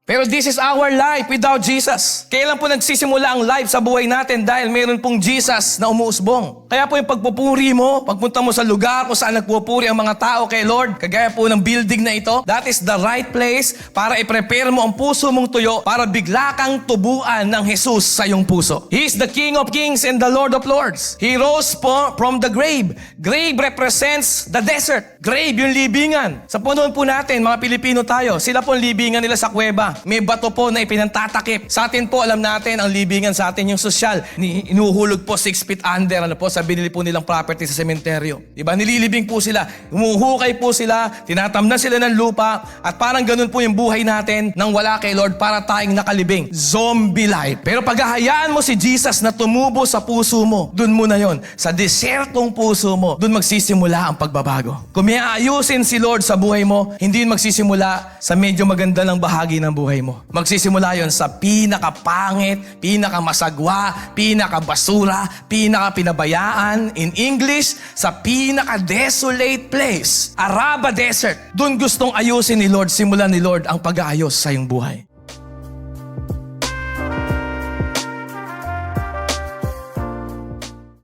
Pero this is our life without Jesus. Kailan po nagsisimula ang life sa buhay natin? Dahil meron pong Jesus na umuusbong. Kaya po yung pagpupuri mo, pagpunta mo sa lugar kung saan nagpupuri ang mga tao kay Lord, kagaya po ng building na ito, that is the right place para i-prepare mo ang puso mong tuyo para bigla kang tubuan ng Jesus sa iyong puso. He is the King of Kings and the Lord of Lords. He rose from the grave. Grave represents the desert. Grave yung libingan. Sa panahon po natin, mga Pilipino tayo, sila po ang libingan nila sa kuweba. May bato po na ipinantatakip. Sa atin po, alam natin, ang libingan sa atin yung sosyal. Inuhulog po 6 feet under, sa binili po nilang property sa sementeryo. Diba? Nililibing po sila. Umuhukay po sila, tinatamnan sila ng lupa, at parang ganun po yung buhay natin nang wala kay Lord para tayong nakalibing. Zombie life. Pero paghahayaan mo si Jesus na tumubo sa puso mo, dun mo na yon. Sa desertong puso mo, dun magsisimula ang pagbabago. Kung may ayusin si Lord sa buhay mo, hindi yun magsisimula sa medyo maganda ng bahagi ng buhay mo. Magsisimula yon sa pinakapangit, pinakamasagwa, pinakabasura, pinakapinabayaan. In English, sa pinaka-desolate place. Araba Desert. Doon gustong ayusin ni Lord, simulan ni Lord ang pag-aayos sa iyong buhay.